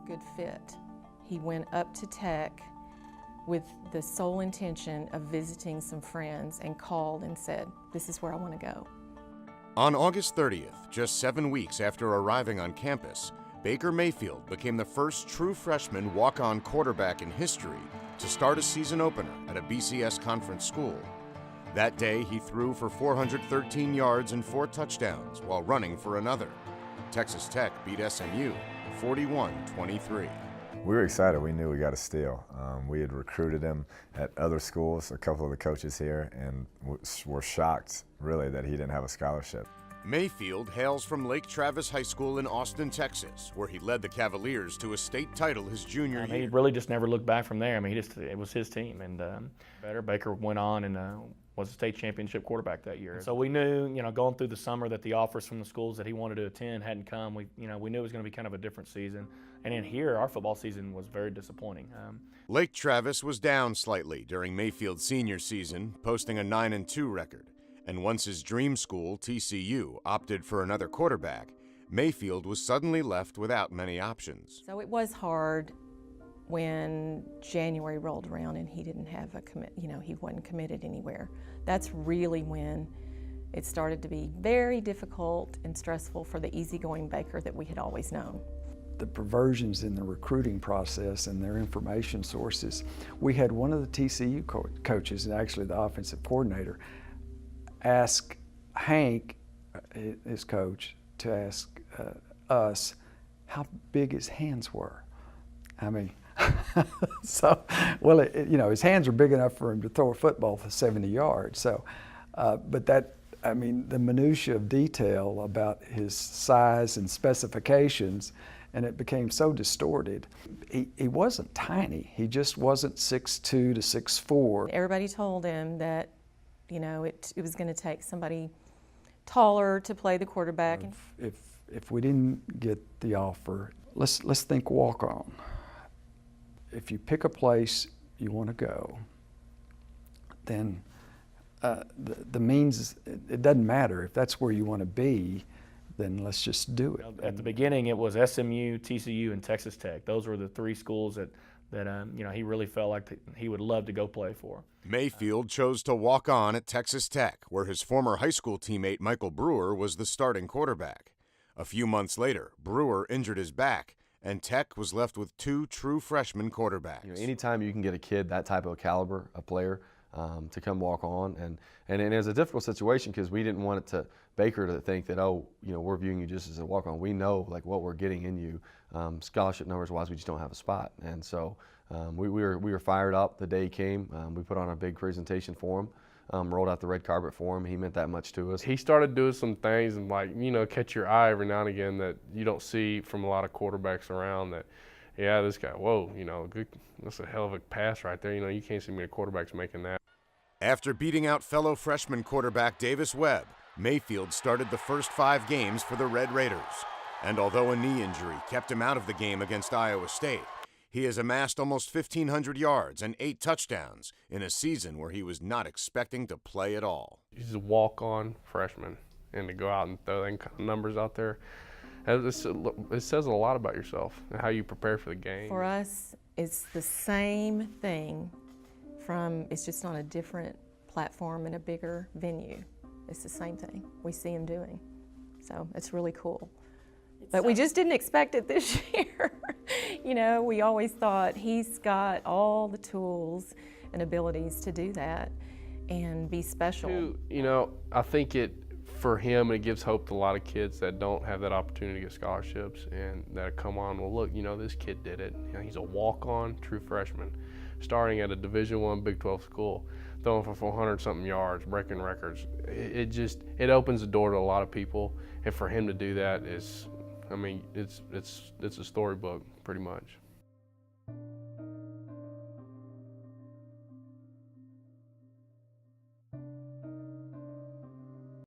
a good fit. He went up to Tech with the sole intention of visiting some friends and called and said, "This is where I want to go." On August 30th, just 7 weeks after arriving on campus, Baker Mayfield became the first true freshman walk-on quarterback in history to start a season opener at a BCS conference school. That day, he threw for 413 yards and 4 touchdowns while running for another. Texas Tech beat SMU 41-23. We were excited. We knew we got a steal. We had recruited him at other schools, a couple of the coaches here, and were shocked, really, that he didn't have a scholarship. Mayfield hails from Lake Travis High School in Austin, Texas, where he led the Cavaliers to a state title his junior year. He really just never looked back from there. I mean, it was his team, and Baker went on and was a state championship quarterback that year. So we knew, going through the summer, that the offers from the schools that he wanted to attend hadn't come. We knew it was going to be kind of a different season. And in here, our football season was very disappointing. Lake Travis was down slightly during Mayfield's senior season, posting a 9-2 record. And once his dream school, TCU, opted for another quarterback, Mayfield was suddenly left without many options. So it was hard when January rolled around and he didn't have a he wasn't committed anywhere. That's really when it started to be very difficult and stressful for the easygoing Baker that we had always known. The perversions in the recruiting process and their information sources. We had one of the TCU coaches, and actually the offensive coordinator, ask Hank, his coach, to ask us how big his hands were. I mean, his hands are big enough for him to throw a football for 70 yards. So, but the minutia of detail about his size and specifications, and it became so distorted. He wasn't tiny. He just wasn't 6'2" to 6'4". Everybody told him that, it was going to take somebody taller to play the quarterback. If we didn't get the offer, let's think walk-on. If you pick a place you want to go, then the means, it doesn't matter. If that's where you want to be, then let's just do it. At the beginning, it was SMU, TCU, and Texas Tech. Those were the 3 schools that he really felt like he would love to go play for. Mayfield chose to walk on at Texas Tech, where his former high school teammate Michael Brewer was the starting quarterback. A few months later, Brewer injured his back, and Tech was left with 2 true freshman quarterbacks. Anytime you can get a kid that type of caliber, a player, to come walk on, and it was a difficult situation because we didn't want Baker to think that, we're viewing you just as a walk on. We know what we're getting in you, scholarship numbers wise. We just don't have a spot, and so we were fired up the day he came. We put on a big presentation for him, rolled out the red carpet for him. He meant that much to us. He started doing some things and catch your eye every now and again that you don't see from a lot of quarterbacks around. That, yeah, this guy, whoa, good, that's a hell of a pass right there. You can't see many quarterbacks making that. After beating out fellow freshman quarterback Davis Webb, Mayfield started the first 5 games for the Red Raiders. And although a knee injury kept him out of the game against Iowa State, he has amassed almost 1,500 yards and 8 touchdowns in a season where he was not expecting to play at all. He's a walk-on freshman, and to go out and throw them kind of numbers out there, it says a lot about yourself and how you prepare for the game. For us, it's the same thing. It's just on a different platform and a bigger venue. It's the same thing we see him doing. So it's really cool. But we just didn't expect it this year. We always thought he's got all the tools and abilities to do that and be special. I think for him, it gives hope to a lot of kids that don't have that opportunity to get scholarships and that come on, well, look, this kid did it. He's a walk-on true freshman, starting at a Division I Big 12 school, throwing for 400-something yards, breaking records. It opens the door to a lot of people, and for him to do that is, it's a storybook, pretty much.